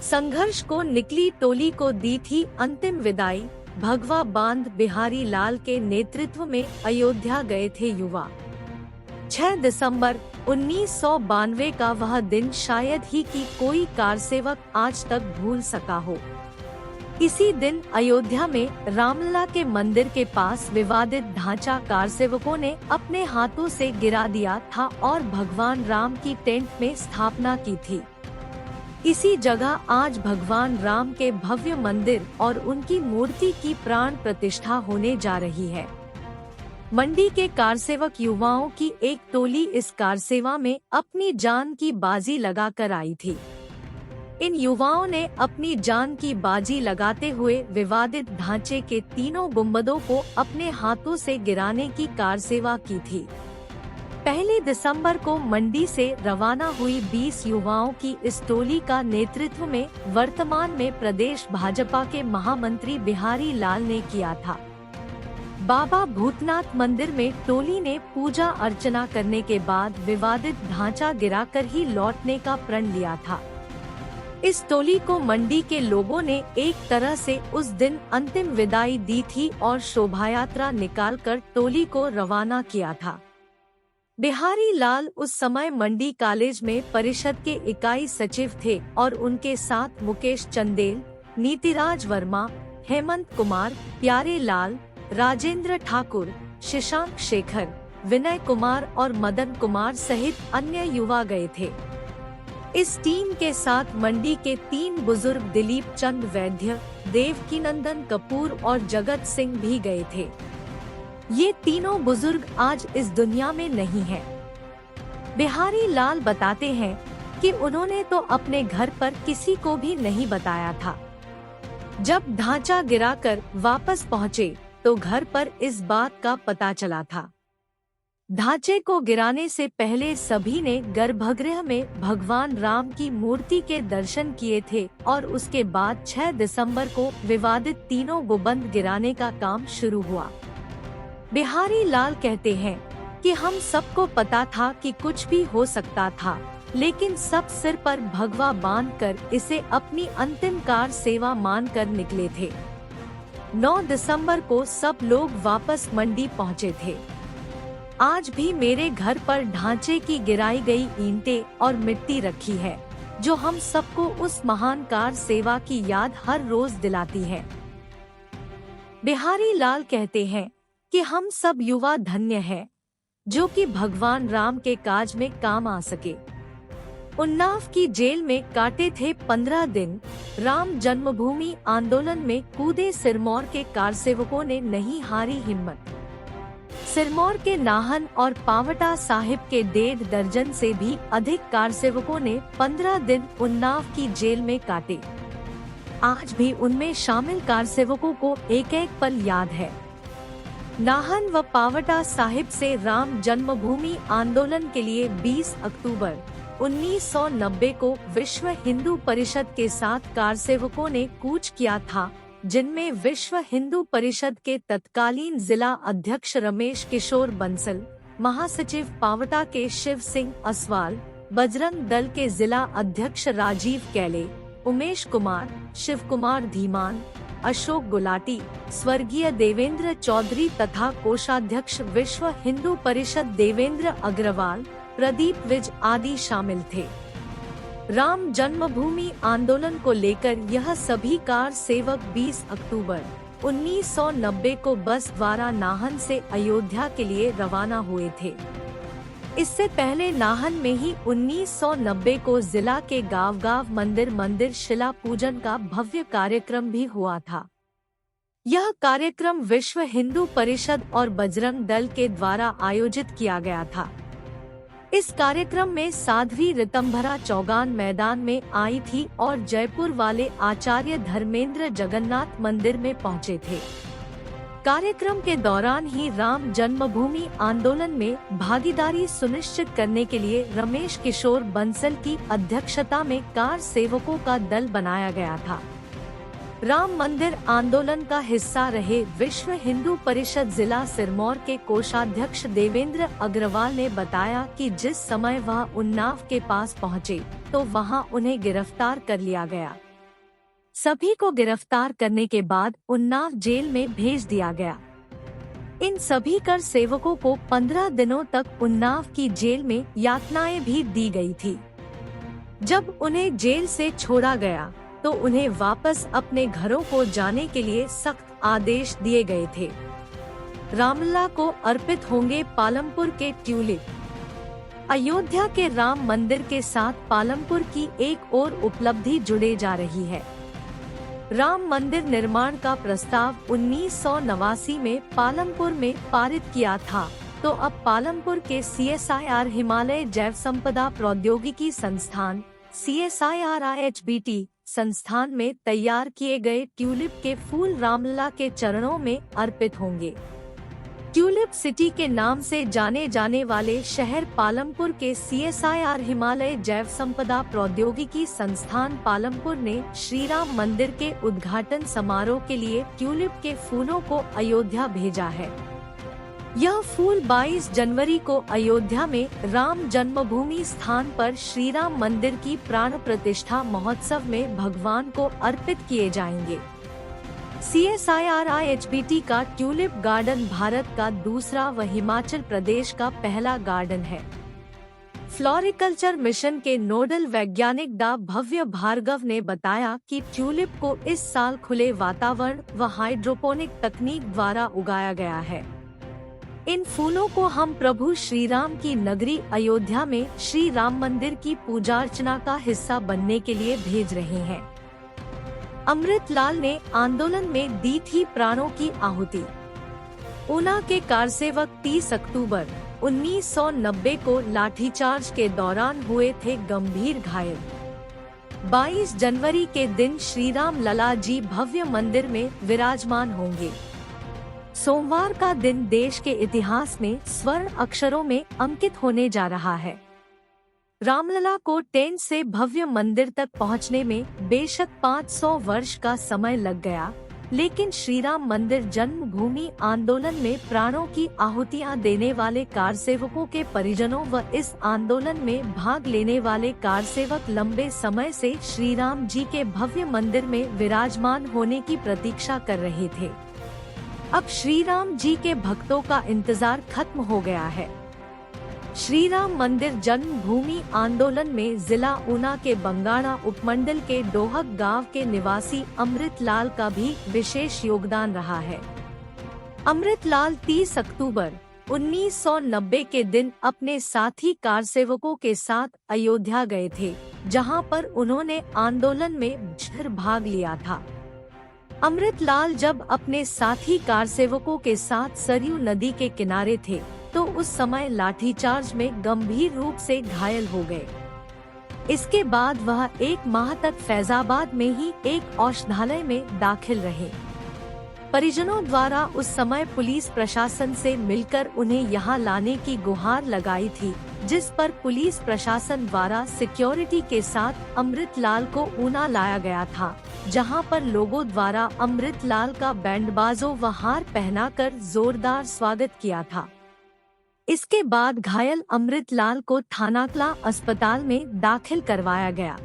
संघर्ष को निकली टोली को दी थी अंतिम विदाई। भगवा बांध बिहारी लाल के नेतृत्व में अयोध्या गए थे युवा। 6 दिसंबर 1992 का वह दिन शायद ही कि कोई कारसेवक आज तक भूल सका हो। इसी दिन अयोध्या में रामलला के मंदिर के पास विवादित ढांचा कारसेवकों ने अपने हाथों से गिरा दिया था और भगवान राम की टेंट में स्थापना की थी। इसी जगह आज भगवान राम के भव्य मंदिर और उनकी मूर्ति की प्राण प्रतिष्ठा होने जा रही है। मंडी के कारसेवक युवाओं की एक टोली इस कारसेवा में अपनी जान की बाजी लगाकर आई थी। इन युवाओं ने अपनी जान की बाजी लगाते हुए विवादित ढांचे के तीनों गुंबदों को अपने हाथों से गिराने की कारसेवा की थी। 1 दिसंबर को मंडी से रवाना हुई 20 युवाओं की इस टोली का नेतृत्व में वर्तमान में प्रदेश भाजपा के महामंत्री बिहारी लाल ने किया था। बाबा भूतनाथ मंदिर में टोली ने पूजा अर्चना करने के बाद विवादित ढांचा गिराकर ही लौटने का प्रण लिया था। इस टोली को मंडी के लोगों ने एक तरह से उस दिन अंतिम विदाई दी थी और शोभायात्रा निकालकर टोली को रवाना किया था। बिहारी लाल उस समय मंडी कॉलेज में परिषद के इकाई सचिव थे और उनके साथ मुकेश चंदेल, नीतिराज वर्मा, हेमंत कुमार, प्यारे लाल, राजेंद्र ठाकुर, शशांक शेखर, विनय कुमार और मदन कुमार सहित अन्य युवा गए थे। इस टीम के साथ मंडी के 3 बुजुर्ग दिलीप चंद वैद्य, देवकीनंदन कपूर और जगत सिंह भी गए थे। ये तीनों बुजुर्ग आज इस दुनिया में नहीं हैं। बिहारी लाल बताते हैं कि उन्होंने तो अपने घर पर किसी को भी नहीं बताया था। जब ढांचा गिराकर वापस पहुँचे तो घर पर इस बात का पता चला था। ढांचे को गिराने से पहले सभी ने गर्भगृह में भगवान राम की मूर्ति के दर्शन किए थे और उसके बाद 6 दिसंबर को विवादित तीनों गुंबद गिराने का काम शुरू हुआ। बिहारी लाल कहते हैं कि हम सबको पता था कि कुछ भी हो सकता था, लेकिन सब सिर पर भगवा बांधकर इसे अपनी अंतिम कार सेवा मानकर निकले थे। 9 दिसंबर को सब लोग वापस मंडी पहुँचे थे। आज भी मेरे घर पर ढांचे की गिराई गई ईंटें और मिट्टी रखी है, जो हम सबको उस महान कार सेवा की याद हर रोज दिलाती है। बिहारी लाल कहते हैं कि हम सब युवा धन्य हैं, जो कि भगवान राम के काज में काम आ सके। उन्नाव की जेल में काटे थे 15 दिन। राम जन्मभूमि आंदोलन में कूदे सिरमौर के कारसेवकों ने नहीं हारी हिम्मत। सिरमौर के नाहन और पावटा साहिब के 1.5 दर्जन से भी अधिक कारसेवकों ने 15 दिन उन्नाव की जेल में काटे। आज भी उनमें शामिल कारसेवकों को एक एक पल याद है। नाहन व पावटा साहिब से राम जन्मभूमि आंदोलन के लिए 20 अक्टूबर 1990 को विश्व हिंदू परिषद के साथ कारसेवकों ने कूच किया था, जिनमें विश्व हिंदू परिषद के तत्कालीन जिला अध्यक्ष रमेश किशोर बंसल, महासचिव पावटा के शिव सिंह असवाल, बजरंग दल के जिला अध्यक्ष राजीव कैले, उमेश कुमार, शिव कुमार धीमान, अशोक गुलाटी, स्वर्गीय देवेंद्र चौधरी तथा कोषाध्यक्ष विश्व हिंदू परिषद देवेंद्र अग्रवाल, प्रदीप विज आदि शामिल थे। राम जन्मभूमि आंदोलन को लेकर यह सभी कार सेवक 20 अक्टूबर 1990 को बस द्वारा नाहन से अयोध्या के लिए रवाना हुए थे। इससे पहले नाहन में ही 1990 को जिला के गांव-गांव मंदिर शिला पूजन का भव्य कार्यक्रम भी हुआ था। यह कार्यक्रम विश्व हिंदू परिषद और बजरंग दल के द्वारा आयोजित किया गया था। इस कार्यक्रम में साध्वी ऋतंभरा चौगान मैदान में आई थी और जयपुर वाले आचार्य धर्मेंद्र जगन्नाथ मंदिर में पहुंचे थे। कार्यक्रम के दौरान ही राम जन्मभूमि आंदोलन में भागीदारी सुनिश्चित करने के लिए रमेश किशोर बंसल की अध्यक्षता में कार सेवकों का दल बनाया गया था। राम मंदिर आंदोलन का हिस्सा रहे विश्व हिंदू परिषद जिला सिरमौर के कोषाध्यक्ष देवेंद्र अग्रवाल ने बताया कि जिस समय वह उन्नाव के पास पहुंचे, तो वहां उन्हें गिरफ्तार कर लिया गया। सभी को गिरफ्तार करने के बाद उन्नाव जेल में भेज दिया गया। इन सभी कर सेवकों को 15 दिनों तक उन्नाव की जेल में यातनाएं भी दी गई थी। जब उन्हें जेल से छोड़ा गया तो उन्हें वापस अपने घरों को जाने के लिए सख्त आदेश दिए गए थे। रामलला को अर्पित होंगे पालमपुर के ट्यूलिप। अयोध्या के राम मंदिर के साथ पालमपुर की एक और उपलब्धि जुड़े जा रही है। राम मंदिर निर्माण का प्रस्ताव 1989 में पालमपुर में पारित किया था, तो अब पालमपुर के CSIR हिमालय जैव संपदा प्रौद्योगिकी संस्थान CSIR-IHBT संस्थान में तैयार किए गए ट्यूलिप के फूल रामलला के चरणों में अर्पित होंगे। ट्यूलिप सिटी के नाम से जाने जाने वाले शहर पालमपुर के CSIR हिमालय जैव संपदा प्रौद्योगिकी संस्थान पालमपुर ने श्री राम मंदिर के उद्घाटन समारोह के लिए ट्यूलिप के फूलों को अयोध्या भेजा है। यह फूल 22 जनवरी को अयोध्या में राम जन्मभूमि स्थान पर श्री राम मंदिर की प्राण प्रतिष्ठा महोत्सव में भगवान को अर्पित किए जाएंगे। CSIR-IHBT का ट्यूलिप गार्डन भारत का दूसरा व हिमाचल प्रदेश का पहला गार्डन है। फ्लोरिकल्चर मिशन के नोडल वैज्ञानिक डा भव्य भार्गव ने बताया कि ट्यूलिप को इस साल खुले वातावरण व हाइड्रोपोनिक तकनीक द्वारा उगाया गया है। इन फूलों को हम प्रभु श्री राम की नगरी अयोध्या में श्री राम मंदिर की पूजा अर्चना का हिस्सा बनने के लिए भेज रहे हैं। अमृतलाल ने आंदोलन में दी थी प्राणों की आहुति। ऊना के कारसेवक 30 अक्टूबर 1990 को लाठीचार्ज के दौरान हुए थे गंभीर घायल। 22 जनवरी के दिन श्री राम लला जी भव्य मंदिर में विराजमान होंगे। सोमवार का दिन देश के इतिहास में स्वर्ण अक्षरों में अंकित होने जा रहा है। रामलला को टेंट से भव्य मंदिर तक पहुंचने में बेशक 500 वर्ष का समय लग गया, लेकिन श्री राम मंदिर जन्मभूमि आंदोलन में प्राणों की आहुतियां देने वाले कारसेवकों के परिजनों व इस आंदोलन में भाग लेने वाले कारसेवक लंबे समय से श्री राम जी के भव्य मंदिर में विराजमान होने की प्रतीक्षा कर रहे थे। अब श्री राम जी के भक्तों का इंतजार खत्म हो गया है। श्री राम मंदिर जन्मभूमि आंदोलन में जिला ऊना के बंगाणा उपमंडल के डोहक गांव के निवासी अमृतलाल का भी विशेष योगदान रहा है। अमृतलाल 30 अक्टूबर 1990 के दिन अपने साथी कारसेवकों के साथ अयोध्या गए थे, जहां पर उन्होंने आंदोलन में भर भाग लिया था। अमृतलाल जब अपने साथी कारसेवकों के साथ सरयू नदी के किनारे थे तो उस समय लाठीचार्ज में गंभीर रूप से घायल हो गए। इसके बाद वह 1 माह तक फैजाबाद में ही एक औषधालय में दाखिल रहे। परिजनों द्वारा उस समय पुलिस प्रशासन से मिलकर उन्हें यहां लाने की गुहार लगाई थी, जिस पर पुलिस प्रशासन द्वारा सिक्योरिटी के साथ अमृतलाल को ऊना लाया गया था, जहां पर लोगों द्वारा अमृतलाल का बैंडबाजों व हार पहनाकर जोरदार स्वागत किया था। इसके बाद घायल अमृतलाल को थानाकला अस्पताल में दाखिल करवाया गया,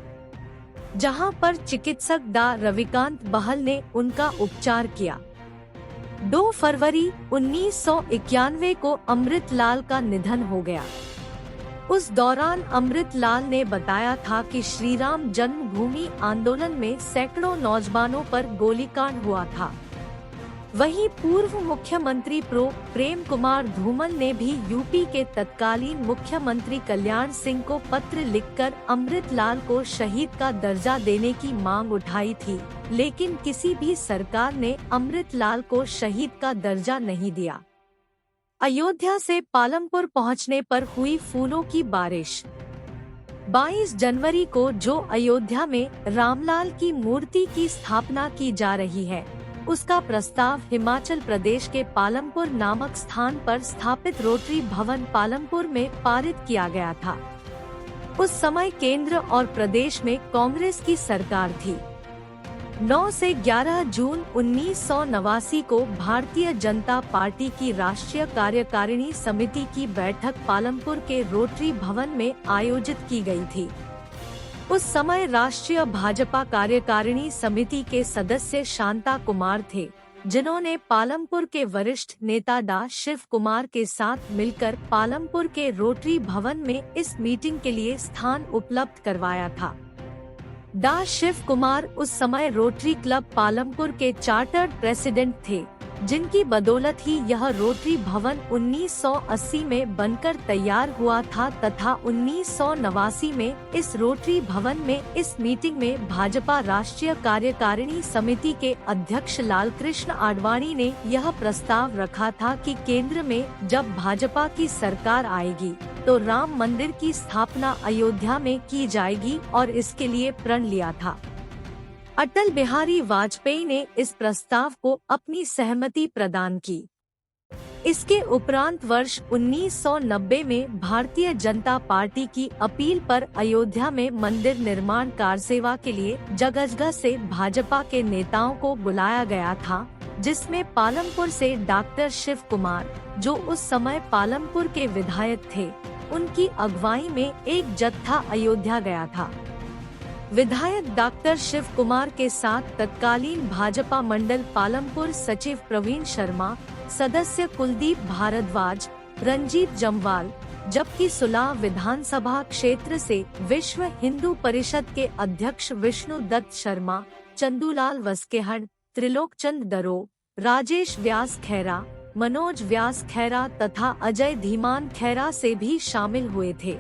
जहां पर चिकित्सक डा रविकांत बहल ने उनका उपचार किया। 2 फरवरी 1991 को अमृतलाल का निधन हो गया। उस दौरान अमृतलाल ने बताया था कि श्री राम जन्मभूमि आंदोलन में सैकड़ों नौजवानों पर गोलीकांड हुआ था। वहीं पूर्व मुख्यमंत्री प्रेम कुमार धूमल ने भी यूपी के तत्कालीन मुख्यमंत्री कल्याण सिंह को पत्र लिखकर अमृतलाल को शहीद का दर्जा देने की मांग उठाई थी, लेकिन किसी भी सरकार ने अमृतलाल को शहीद का दर्जा नहीं दिया। अयोध्या से पालमपुर पहुंचने पर हुई फूलों की बारिश। 22 जनवरी को जो अयोध्या में रामलाल की मूर्ति की स्थापना की जा रही है, उसका प्रस्ताव हिमाचल प्रदेश के पालमपुर नामक स्थान पर स्थापित रोटरी भवन पालमपुर में पारित किया गया था। उस समय केंद्र और प्रदेश में कांग्रेस की सरकार थी। 9 से 11 जून 1989 को भारतीय जनता पार्टी की राष्ट्रीय कार्यकारिणी समिति की बैठक पालमपुर के रोटरी भवन में आयोजित की गई थी। उस समय राष्ट्रीय भाजपा कार्यकारिणी समिति के सदस्य शांता कुमार थे, जिन्होंने पालमपुर के वरिष्ठ नेता डा शिव कुमार के साथ मिलकर पालमपुर के रोटरी भवन में इस मीटिंग के लिए स्थान उपलब्ध करवाया था। डा शिव कुमार उस समय रोटरी क्लब पालमपुर के चार्टर्ड प्रेसिडेंट थे, जिनकी बदौलत ही यह रोटरी भवन 1980 में बनकर तैयार हुआ था तथा 1989 में इस रोटरी भवन में इस मीटिंग में भाजपा राष्ट्रीय कार्यकारिणी समिति के अध्यक्ष लालकृष्ण आडवाणी ने यह प्रस्ताव रखा था कि केंद्र में जब भाजपा की सरकार आएगी तो राम मंदिर की स्थापना अयोध्या में की जाएगी और इसके लिए प्रण लिया था। अटल बिहारी वाजपेयी ने इस प्रस्ताव को अपनी सहमति प्रदान की। इसके उपरांत वर्ष 1990 में भारतीय जनता पार्टी की अपील पर अयोध्या में मंदिर निर्माण कार्यसेवा के लिए जगह से भाजपा के नेताओं को बुलाया गया था, जिसमें पालमपुर से डॉक्टर शिव कुमार, जो उस समय पालमपुर के विधायक थे, उनकी अगुवाई में एक जत्था अयोध्या गया था। विधायक डॉक्टर शिव कुमार के साथ तत्कालीन भाजपा मंडल पालमपुर सचिव प्रवीण शर्मा, सदस्य कुलदीप भारद्वाज, रंजीत जमवाल, जबकि सुलाह विधानसभा क्षेत्र से विश्व हिंदू परिषद के अध्यक्ष विष्णु दत्त शर्मा, चंदूलाल वस्केहड़, त्रिलोकचंद दरो, राजेश व्यास खैरा, मनोज व्यास खैरा तथा अजय धीमान खैरा से भी शामिल हुए थे।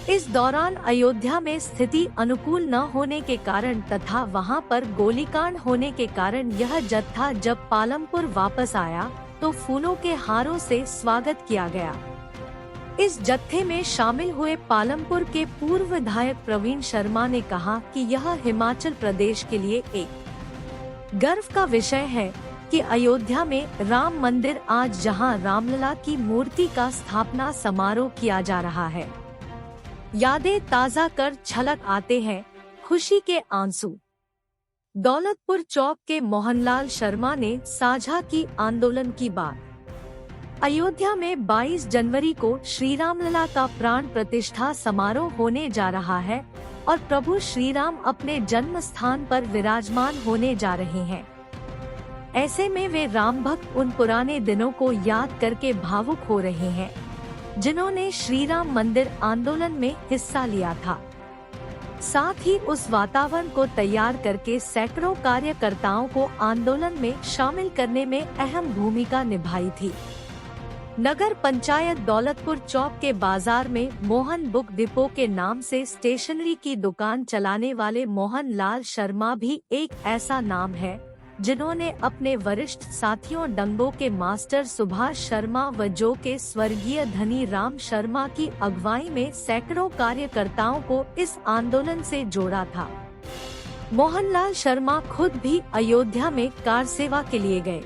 इस दौरान अयोध्या में स्थिति अनुकूल न होने के कारण तथा वहां पर गोलीकांड होने के कारण यह जत्था जब पालमपुर वापस आया तो फूलों के हारों से स्वागत किया गया। इस जत्थे में शामिल हुए पालमपुर के पूर्व विधायक प्रवीण शर्मा ने कहा कि यह हिमाचल प्रदेश के लिए एक गर्व का विषय है कि अयोध्या में राम मंदिर आज जहां रामलला की मूर्ति का स्थापना समारोह किया जा रहा है। यादें ताज़ा कर छलक आते हैं खुशी के आंसू। दौलतपुर चौक के मोहनलाल शर्मा ने साझा की आंदोलन की बात। अयोध्या में 22 जनवरी को श्री रामलला का प्राण प्रतिष्ठा समारोह होने जा रहा है और प्रभु श्री राम अपने जन्म स्थान पर विराजमान होने जा रहे हैं। ऐसे में वे राम भक्त उन पुराने दिनों को याद करके भावुक हो रहे हैं, जिन्होंने श्री राम मंदिर आंदोलन में हिस्सा लिया था। साथ ही उस वातावरण को तैयार करके सैकड़ों कार्यकर्ताओं को आंदोलन में शामिल करने में अहम भूमिका निभाई थी। नगर पंचायत दौलतपुर चौक के बाजार में मोहन बुक डिपो के नाम से स्टेशनरी की दुकान चलाने वाले मोहन लाल शर्मा भी एक ऐसा नाम है जिन्होंने अपने वरिष्ठ साथियों डंगों के मास्टर सुभाष शर्मा व जो के स्वर्गीय धनी राम शर्मा की अगुवाई में सैकड़ों कार्यकर्ताओं को इस आंदोलन से जोड़ा था। मोहनलाल शर्मा खुद भी अयोध्या में कार सेवा के लिए गए।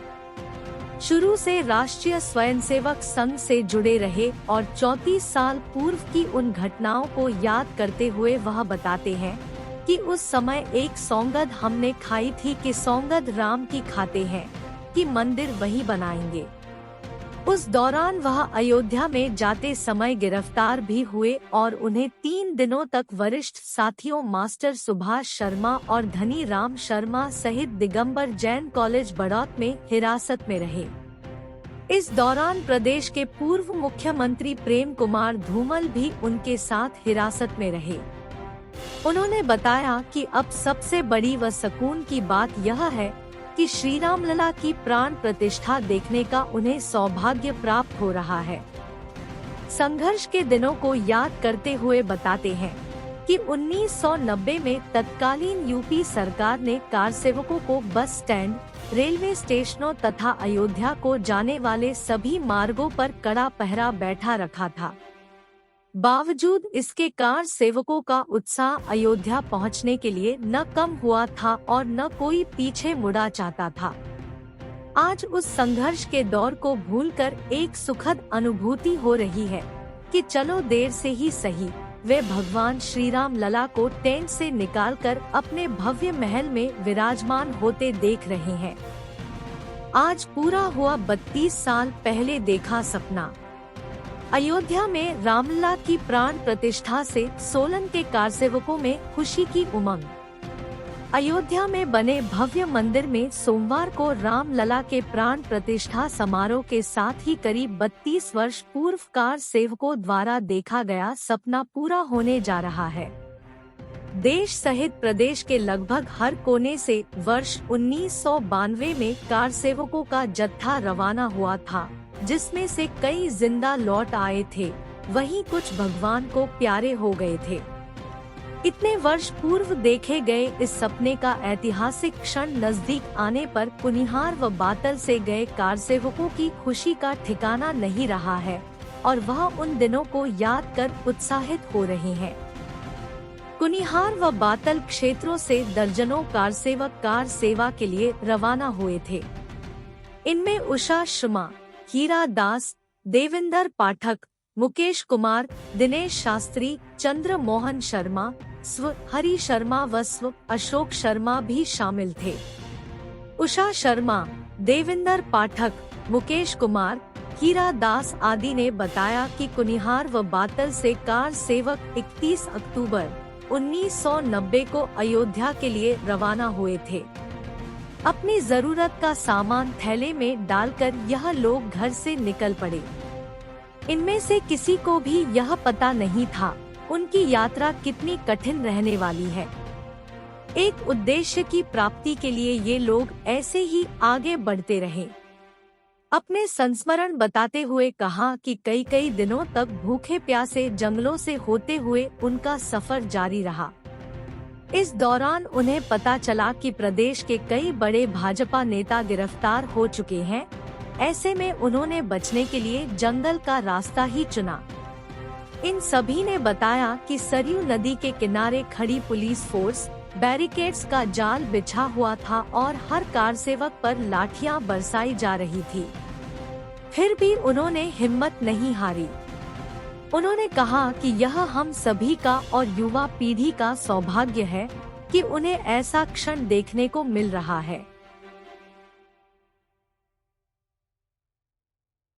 शुरू से राष्ट्रीय स्वयंसेवक संघ से जुड़े रहे और 34 साल पूर्व की उन घटनाओं को याद करते हुए वह बताते हैं कि उस समय एक सौगंध हमने खाई थी कि सौगंध राम की खाते हैं कि मंदिर वही बनाएंगे। उस दौरान वह अयोध्या में जाते समय गिरफ्तार भी हुए और उन्हें 3 दिनों तक वरिष्ठ साथियों मास्टर सुभाष शर्मा और धनी राम शर्मा सहित दिगंबर जैन कॉलेज बड़ौत में हिरासत में रहे। इस दौरान प्रदेश के पूर्व मुख्यमंत्री प्रेम कुमार धूमल भी उनके साथ हिरासत में रहे। उन्होंने बताया कि अब सबसे बड़ी व सुकून की बात यह है कि श्री रामलला की प्राण प्रतिष्ठा देखने का उन्हें सौभाग्य प्राप्त हो रहा है। संघर्ष के दिनों को याद करते हुए बताते हैं कि 1990 में तत्कालीन यूपी सरकार ने कार सेवकों को बस स्टैंड, रेलवे स्टेशनों तथा अयोध्या को जाने वाले सभी मार्गों पर कड़ा पहरा बैठा रखा था। बावजूद इसके कार सेवकों का उत्साह अयोध्या पहुंचने के लिए न कम हुआ था और न कोई पीछे मुड़ा चाहता था। आज उस संघर्ष के दौर को भूलकर एक सुखद अनुभूति हो रही है कि चलो देर से ही सही वे भगवान श्री राम लला को टेंट से निकालकर अपने भव्य महल में विराजमान होते देख रहे हैं। आज पूरा हुआ 32 साल पहले देखा सपना। अयोध्या में रामलला की प्राण प्रतिष्ठा से सोलन के कारसेवकों में खुशी की उमंग। अयोध्या में बने भव्य मंदिर में सोमवार को रामलला के प्राण प्रतिष्ठा समारोह के साथ ही करीब 32 वर्ष पूर्व कार सेवकों द्वारा देखा गया सपना पूरा होने जा रहा है। देश सहित प्रदेश के लगभग हर कोने से वर्ष 1992 में कार सेवकों का जत्था रवाना हुआ था, जिसमें से कई जिंदा लौट आए थे, वहीं कुछ भगवान को प्यारे हो गए थे। इतने वर्ष पूर्व देखे गए इस सपने का ऐतिहासिक क्षण नजदीक आने पर कुनिहार व बातल से गए कार सेवकों की खुशी का ठिकाना नहीं रहा है और वह उन दिनों को याद कर उत्साहित हो रहे हैं। कुनिहार व बातल क्षेत्रों से दर्जनों कार सेवक कार सेवा के लिए रवाना हुए थे। इनमें उषा शर्मा, हीरा दास, देविंदर पाठक, मुकेश कुमार, दिनेश शास्त्री, चंद्र मोहन शर्मा, स्व हरि शर्मा व स्व अशोक शर्मा भी शामिल थे। उषा शर्मा, देविंदर पाठक, मुकेश कुमार, हीरा दास आदि ने बताया कि कुनिहार व बातल से कार सेवक 31 अक्टूबर 1990 को अयोध्या के लिए रवाना हुए थे। अपनी जरूरत का सामान थैले में डालकर यह लोग घर से निकल पड़े। इनमें से किसी को भी यह पता नहीं था उनकी यात्रा कितनी कठिन रहने वाली है। एक उद्देश्य की प्राप्ति के लिए ये लोग ऐसे ही आगे बढ़ते रहे। अपने संस्मरण बताते हुए कहा कि कई दिनों तक भूखे प्यासे जंगलों से होते हुए उनका सफर जारी रहा। इस दौरान उन्हें पता चला कि प्रदेश के कई बड़े भाजपा नेता गिरफ्तार हो चुके हैं। ऐसे में उन्होंने बचने के लिए जंगल का रास्ता ही चुना। इन सभी ने बताया कि सरयू नदी के किनारे खड़ी पुलिस फोर्स बैरिकेड्स का जाल बिछा हुआ था और हर कार सेवक पर लाठियां बरसाई जा रही थी। फिर भी उन्होंने हिम्मत नहीं हारी। उन्होंने कहा कि यह हम सभी का और युवा पीढ़ी का सौभाग्य है कि उन्हें ऐसा क्षण देखने को मिल रहा है।